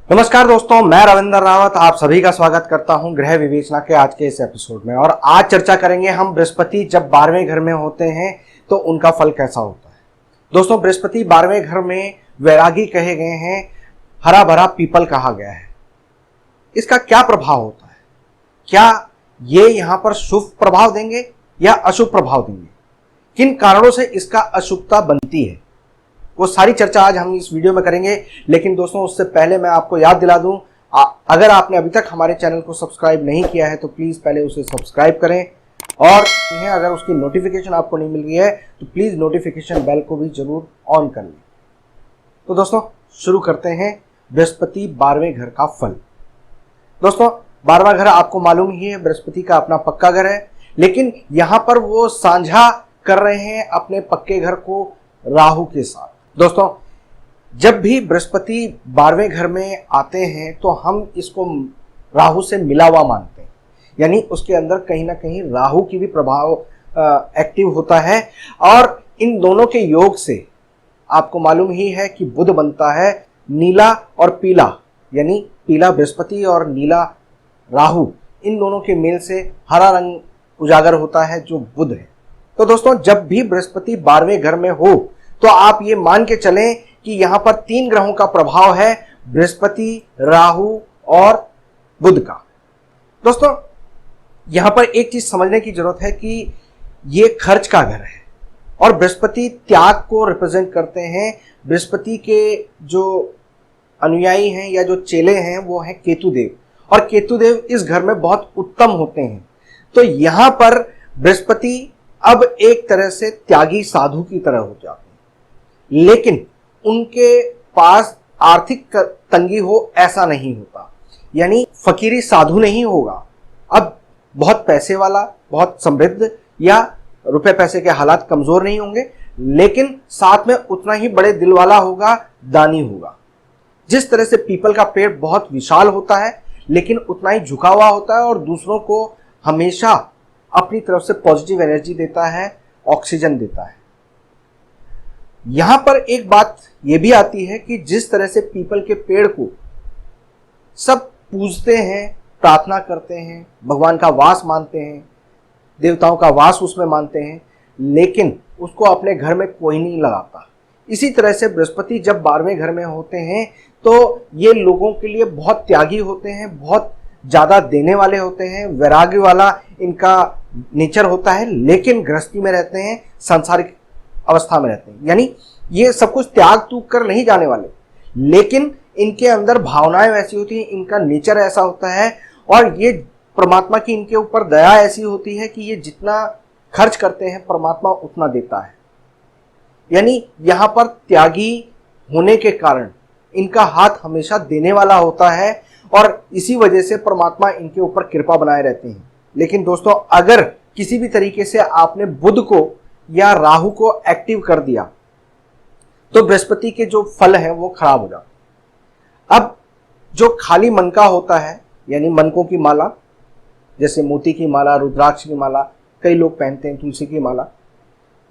नमस्कार दोस्तों, मैं रविंद्र रावत आप सभी का स्वागत करता हूं ग्रह विवेचना के आज के इस एपिसोड में। और आज चर्चा करेंगे हम बृहस्पति जब 12वें घर में होते हैं तो उनका फल कैसा होता है। दोस्तों, बृहस्पति 12वें घर में वैरागी कहे गए हैं, हरा भरा पीपल कहा गया है। इसका क्या प्रभाव होता है? क्या ये यहां पर शुभ प्रभाव देंगे या अशुभ प्रभाव देंगे? किन कारणों से इसका अशुभता बनती है, वो सारी चर्चा आज हम इस वीडियो में करेंगे। लेकिन दोस्तों, उससे पहले मैं आपको याद दिला दूं, अगर आपने अभी तक हमारे चैनल को सब्सक्राइब नहीं किया है तो प्लीज पहले उसे सब्सक्राइब करें, और अगर उसकी नोटिफिकेशन आपको नहीं मिल रही है तो प्लीज नोटिफिकेशन बेल को भी जरूर ऑन कर लें। तो दोस्तों, शुरू करते हैं बृहस्पति 12वें घर का फल। दोस्तों, 12वां घर आपको मालूम ही है, बृहस्पति का अपना पक्का घर है, लेकिन यहां पर वो साझा कर रहे हैं अपने पक्के घर को राहु के साथ। दोस्तों, जब भी बृहस्पति 12वें घर में आते हैं तो हम इसको राहु से मिला हुआ मानते हैं, यानी उसके अंदर कहीं ना कहीं राहु की भी प्रभाव एक्टिव होता है। और इन दोनों के योग से आपको मालूम ही है कि बुध बनता है नीला और पीला, यानी पीला बृहस्पति और नीला राहु, इन दोनों के मेल से हरा रंग उजागर होता है जो बुध है। तो दोस्तों, जब भी बृहस्पति 12वें घर में हो तो आप ये मान के चलें कि यहां पर 3 ग्रहों का प्रभाव है, बृहस्पति, राहु और बुध का। दोस्तों, यहां पर एक चीज समझने की जरूरत है कि ये खर्च का घर है और बृहस्पति त्याग को रिप्रेजेंट करते हैं। बृहस्पति के जो अनुयायी हैं या जो चेले हैं वो हैं केतुदेव, और केतुदेव इस घर में बहुत उत्तम होते हैं। तो यहां पर बृहस्पति अब एक तरह से त्यागी साधु की तरह हो जाते हैं, लेकिन उनके पास आर्थिक तंगी हो ऐसा नहीं होता, यानी फकीरी साधु नहीं होगा। अब बहुत पैसे वाला, बहुत समृद्ध या रुपए पैसे के हालात कमजोर नहीं होंगे, लेकिन साथ में उतना ही बड़े दिल वाला होगा, दानी होगा। जिस तरह से पीपल का पेड़ बहुत विशाल होता है लेकिन उतना ही झुका हुआ होता है और दूसरों को हमेशा अपनी तरफ से पॉजिटिव एनर्जी देता है, ऑक्सीजन देता है। यहां पर एक बात यह भी आती है कि जिस तरह से पीपल के पेड़ को सब पूजते हैं, प्रार्थना करते हैं, भगवान का वास मानते हैं, देवताओं का वास उसमें मानते हैं, लेकिन उसको अपने घर में कोई नहीं लगाता। इसी तरह से बृहस्पति जब 12वें घर में होते हैं तो ये लोगों के लिए बहुत त्यागी होते हैं, बहुत ज्यादा देने वाले होते हैं, वैराग्य वाला इनका नेचर होता है, लेकिन गृहस्थी में रहते हैं, सांसारिक अवस्था में रहते हैं, यानी ये सब कुछ त्याग तूग कर नहीं जाने वाले, लेकिन इनके अंदर भावनाएं वैसी होती हैं, इनका नेचर ऐसा होता है, और ये परमात्मा की इनके ऊपर दया ऐसी होती है कि ये जितना खर्च करते हैं परमात्मा उतना देता है। यानी यहां पर त्यागी होने के कारण इनका हाथ हमेशा देने वाला होता है और इसी वजह से परमात्मा इनके ऊपर कृपा बनाए रहते हैं। लेकिन दोस्तों, अगर किसी भी तरीके से आपने बुध को या राहु को एक्टिव कर दिया तो बृहस्पति के जो फल है वो खराब हो जाते। अब जो खाली मन का होता है, यानी मनकों की माला, जैसे मोती की माला, रुद्राक्ष की माला, कई लोग पहनते हैं, तुलसी की माला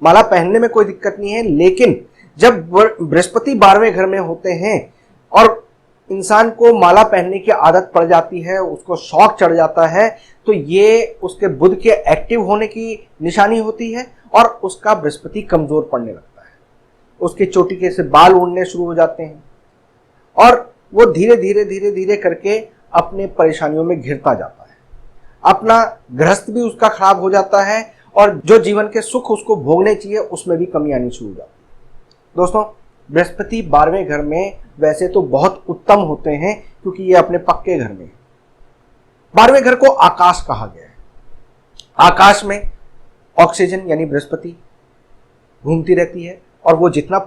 पहनने में कोई दिक्कत नहीं है, लेकिन जब बृहस्पति 12वें घर में होते हैं और इंसान को माला पहनने की आदत पड़ जाती है, उसको शौक चढ़ जाता है, तो ये उसके बुध के एक्टिव होने की निशानी होती है और उसका बृहस्पति कमजोर पड़ने लगता है। उसके चोटी से बाल उड़ने शुरू हो जाते हैं और वो धीरे धीरे धीरे धीरे करके अपने परेशानियों में घिरता जाता है। अपना गृहस्थ भी उसका खराब हो जाता है और जो जीवन के सुख उसको भोगने चाहिए उसमें भी कमी आनी शुरू हो जाती है। दोस्तों, बृहस्पति 12वें घर में वैसे तो बहुत उत्तम होते हैं क्योंकि ये अपने पक्के घर में है। 12वें घर को आकाश कहा गया है। आकाश में ऑक्सीजन यानी बृहस्पति घूमती रहती है और वो जितना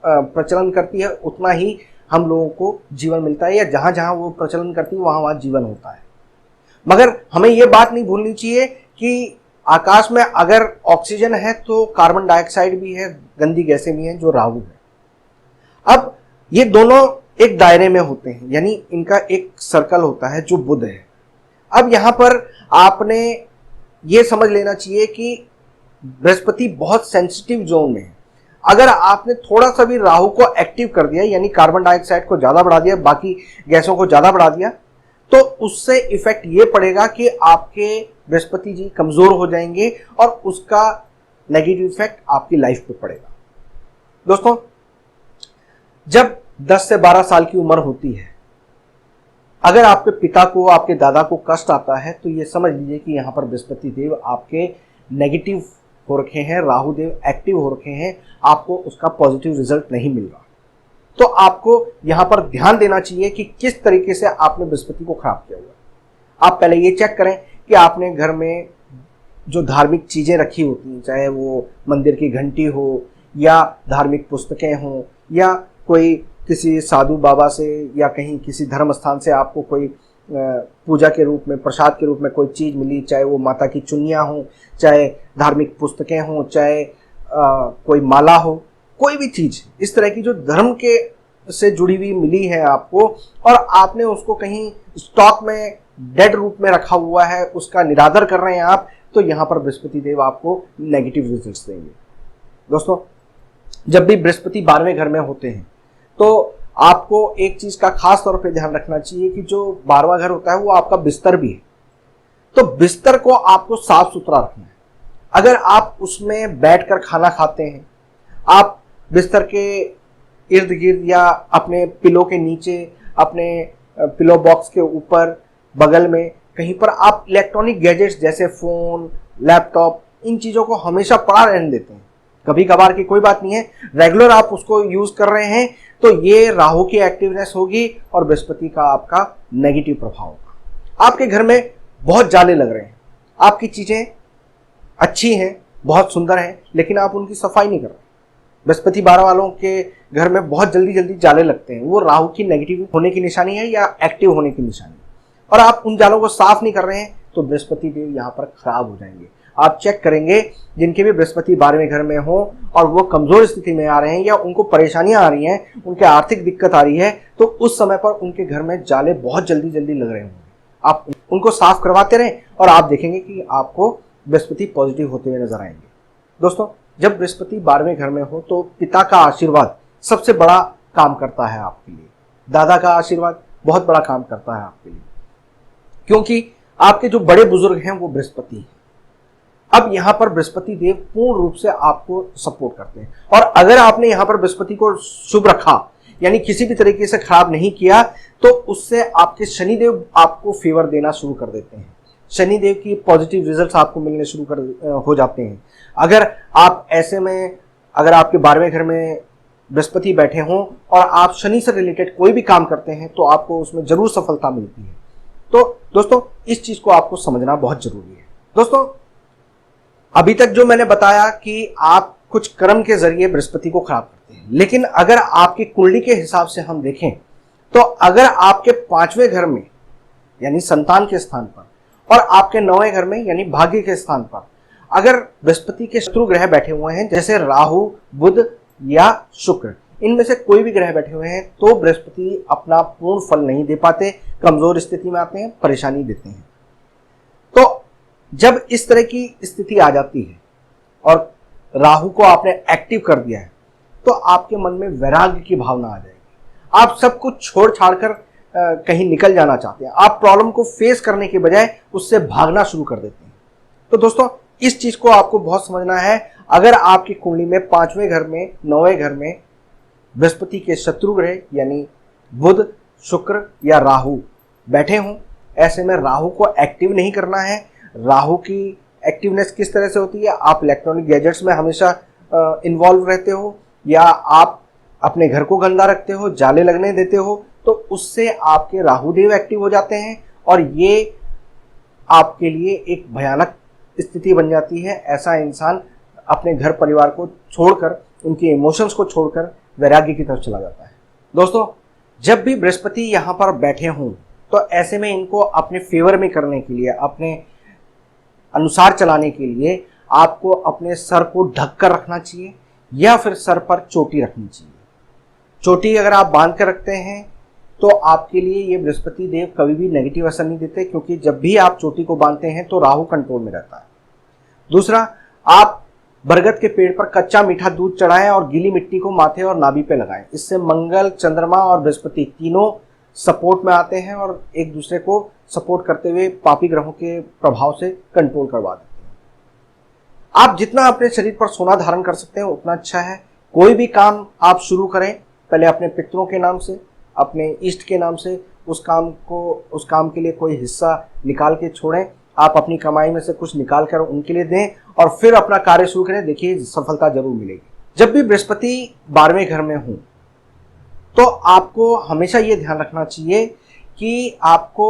प्रचलन करती है उतना ही हम लोगों को जीवन मिलता है, या जहां जहां वो प्रचलन करती है वहां वहां जीवन होता है। मगर हमें ये बात नहीं भूलनी चाहिए कि आकाश में अगर ऑक्सीजन है तो कार्बन डाइऑक्साइड भी है, गंदी गैसें भी हैं जो राहु है। अब ये दोनों एक दायरे में होते हैं, यानी इनका एक सर्कल होता है जो बुध है। अब यहां पर आपने ये समझ लेना चाहिए कि बृहस्पति बहुत सेंसिटिव जोन में है। अगर आपने थोड़ा सा भी राहु को एक्टिव कर दिया, यानी कार्बन डाइऑक्साइड को ज्यादा बढ़ा दिया, बाकी गैसों को ज्यादा बढ़ा दिया, तो उससे इफेक्ट ये पड़ेगा कि आपके बृहस्पति जी कमजोर हो जाएंगे और उसका नेगेटिव इफेक्ट आपकी लाइफ पे पड़ेगा। दोस्तों, जब 10 से 12 साल की उम्र होती है, अगर आपके पिता को, आपके दादा को कष्ट आता है, तो ये समझ लीजिए कि यहां पर बृहस्पति देव आपके नेगेटिव हो रखे हैं, राहु देव एक्टिव हो रखे हैं, आपको उसका पॉजिटिव रिजल्ट नहीं मिल रहा। तो आपको यहां पर ध्यान देना चाहिए कि किस तरीके से आपने बृहस्पति को खराब किया हुआ। आप पहले ये चेक करें कि आपने घर में जो धार्मिक चीजें रखी होती हैं, चाहे वो मंदिर की घंटी हो या धार्मिक पुस्तकें हों या कोई किसी साधु बाबा से या कहीं किसी धर्म स्थान से आपको कोई पूजा के रूप में, प्रसाद के रूप में कोई चीज मिली, चाहे वो माता की चुन्नियां हों, चाहे धार्मिक पुस्तकें हों, चाहे कोई माला हो, कोई भी चीज इस तरह की जो धर्म के से जुड़ी हुई मिली है आपको, और आपने उसको कहीं स्टॉक में डेड रूप में रखा हुआ है, उसका निरादर कर रहे हैं आप, तो यहां पर बृहस्पति देव आपको नेगेटिव रिजल्ट्स देंगे। दोस्तों, जब भी बृहस्पति 12वें घर में होते हैं तो आपको एक चीज का खास तौर पे ध्यान रखना चाहिए कि जो 12वां घर होता है वो आपका बिस्तर भी है, तो बिस्तर को आपको साफ सुथरा रखना है। अगर आप उसमें बैठकर खाना खाते हैं, आप बिस्तर के इर्द गिर्द या अपने पिलो के नीचे, अपने पिलो बॉक्स के ऊपर, बगल में कहीं पर आप इलेक्ट्रॉनिक गैजेट्स जैसे फोन, लैपटॉप, इन चीजों को हमेशा पड़ा रहने देते हैं। कभी कभार की कोई बात नहीं है, रेगुलर आप उसको यूज कर रहे हैं, तो ये राहु की एक्टिवनेस होगी और बृहस्पति का आपका नेगेटिव प्रभाव होगा। आपके घर में बहुत जाले लग रहे हैं, आपकी चीजें अच्छी हैं, बहुत सुंदर हैं, लेकिन आप उनकी सफाई नहीं कर रहे। बृहस्पति 12 वालों के घर में बहुत जल्दी जल्दी जाले लगते हैं, वो राहु की नेगेटिव होने की निशानी है या एक्टिव होने की निशानी है, और आप उन जालों को साफ नहीं कर रहे हैं, तो बृहस्पति देव यहाँ पर खराब हो जाएंगे। आप चेक करेंगे, जिनके भी बृहस्पति 12वें घर में हो और वो कमजोर स्थिति में आ रहे हैं या उनको परेशानियां आ रही हैं, उनके आर्थिक दिक्कत आ रही है, तो उस समय पर उनके घर में जाले बहुत जल्दी जल्दी लग रहे होंगे। आप उनको साफ करवाते रहें और आप देखेंगे कि आपको बृहस्पति पॉजिटिव होते हुए नजर आएंगे। दोस्तों, जब बृहस्पति 12वें घर में हो तो पिता का आशीर्वाद सबसे बड़ा काम करता है आपके लिए। दादा का आशीर्वाद बहुत बड़ा काम करता है आपके लिए, क्योंकि आपके जो बड़े बुजुर्ग हैं वो बृहस्पति हैं। अब यहां पर बृहस्पति देव पूर्ण रूप से आपको सपोर्ट करते हैं, और अगर आपने यहां पर बृहस्पति को शुभ रखा, यानी किसी भी तरीके से खराब नहीं किया, तो उससे आपके शनिदेव आपको फेवर देना शुरू कर देते हैं। शनिदेव की पॉजिटिव रिजल्ट्स आपको मिलने शुरू हो जाते हैं। अगर आप ऐसे में, अगर आपके 12वें घर में बृहस्पति बैठे हों और आप शनि से रिलेटेड कोई भी काम करते हैं, तो आपको उसमें जरूर सफलता मिलती है। तो दोस्तों, इस चीज को आपको समझना बहुत जरूरी है। दोस्तों, अभी तक जो मैंने बताया कि आप कुछ कर्म के जरिए बृहस्पति को खराब करते हैं, लेकिन अगर आपकी कुंडली के हिसाब से हम देखें, तो अगर आपके 5वें घर में यानी संतान के स्थान पर और आपके 9वें घर में यानी भाग्य के स्थान पर अगर बृहस्पति के शत्रु ग्रह बैठे हुए हैं, जैसे राहु, बुध या शुक्र, इनमें से कोई भी ग्रह बैठे हुए हैं, तो बृहस्पति अपना पूर्ण फल नहीं दे पाते, कमजोर स्थिति में आते हैं, परेशानी देते हैं। तो जब इस तरह की स्थिति आ जाती है और राहु को आपने एक्टिव कर दिया है, तो आपके मन में वैराग्य की भावना आ जाएगी। आप सब कुछ छोड़ छाड़ कर कहीं निकल जाना चाहते हैं। आप प्रॉब्लम को फेस करने के बजाय उससे भागना शुरू कर देते हैं। तो दोस्तों, इस चीज को आपको बहुत समझना है। अगर आपकी कुंडली में 5वें घर में, 9वें घर में बृहस्पति के शत्रु ग्रह यानी बुध, शुक्र या राहु बैठे हों, ऐसे में राहु को एक्टिव नहीं करना है। राहु की एक्टिवनेस किस तरह से होती है? आप इलेक्ट्रॉनिक गैजेट्स में हमेशा इन्वॉल्व रहते हो, या आप अपने घर को गंदा रखते हो, जाले लगने देते हो, तो उससे आपके राहु देव एक्टिव हो जाते हैं और ये आपके लिए एक भयानक स्थिति बन जाती है। ऐसा इंसान अपने घर परिवार को छोड़कर, उनके इमोशंस को छोड़कर वैराग्य की तरफ चला जाता है। दोस्तों, जब भी बृहस्पति यहाँ पर बैठे हों, तो ऐसे में इनको अपने फेवर में करने के लिए, अपने अनुसार चलाने के लिए आपको अपने सर को ढक कर रखना चाहिए या फिर सर पर चोटी रखनी चाहिए। चोटी अगर आप बांध कर रखते हैं तो आपके लिए ये बृहस्पति देव कभी भी नेगेटिव असर नहीं देते, क्योंकि जब भी आप चोटी को बांधते हैं तो राहु कंट्रोल में रहता है। दूसरा, आप बरगद के पेड़ पर कच्चा मीठा दूध चढ़ाएं और गीली मिट्टी को माथे और नाभि पे लगाएं। इससे मंगल, चंद्रमा और बृहस्पति तीनों सपोर्ट में आते हैं और एक दूसरे को सपोर्ट करते हुए पापी ग्रहों के प्रभाव से कंट्रोल करवा देते हैं। आप जितना अपने शरीर पर सोना धारण कर सकते हैं उतना अच्छा है। कोई भी काम आप शुरू करें, पहले अपने पितरों के नाम से, अपने इष्ट के नाम से उस काम के लिए कोई हिस्सा निकाल के छोड़ें। आप अपनी कमाई में से कुछ निकाल कर उनके लिए दें और फिर अपना कार्य शुरू करें। देखिए सफलता जरूर मिलेगी। जब भी बृहस्पति 12वें घर में हो तो आपको हमेशा ये ध्यान रखना चाहिए कि आपको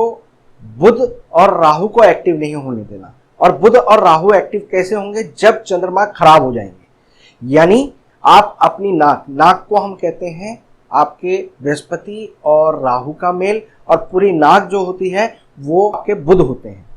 बुध और राहु को एक्टिव नहीं होने देना। और बुध और राहु एक्टिव कैसे होंगे? जब चंद्रमा खराब हो जाएंगे। यानी आप अपनी नाक को हम कहते हैं आपके बृहस्पति और राहु का मेल, और पूरी नाक जो होती है वो आपके बुध होते हैं।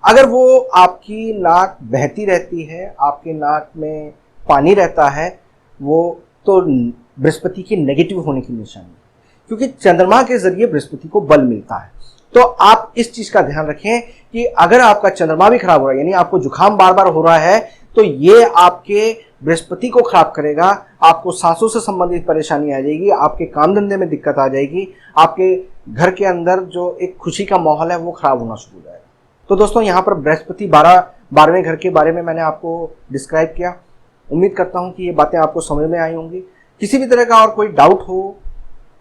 अगर वो आपकी नाक बहती रहती है, आपके नाक में पानी रहता है, वो तो बृहस्पति की नेगेटिव होने की निशानी है, क्योंकि चंद्रमा के जरिए बृहस्पति को बल मिलता है। तो आप इस चीज का ध्यान रखें कि अगर आपका चंद्रमा भी खराब हो रहा है, यानी आपको जुकाम बार बार हो रहा है, तो ये आपके बृहस्पति को खराब करेगा। आपको सांसों से संबंधित परेशानी आ जाएगी, आपके काम धंधे में दिक्कत आ जाएगी, आपके घर के अंदर जो एक खुशी का माहौल है वो खराब होना शुरू हो जाएगा। तो दोस्तों यहाँ पर बृहस्पति 12वें घर के बारे में मैंने आपको डिस्क्राइब किया। उम्मीद करता हूँ कि ये बातें आपको समझ में आई होंगी। किसी भी तरह का और कोई डाउट हो,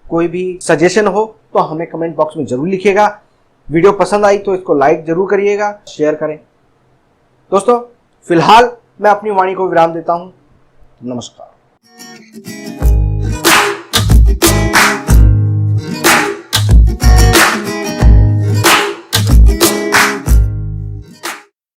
कोई भी सजेशन हो तो हमें कमेंट बॉक्स में जरूर लिखिएगा। वीडियो पसंद आई तो इसको लाइक जरूर करिएगा, शेयर करें। दोस्तों फिलहाल मैं अपनी वाणी को विराम देता हूं। नमस्कार।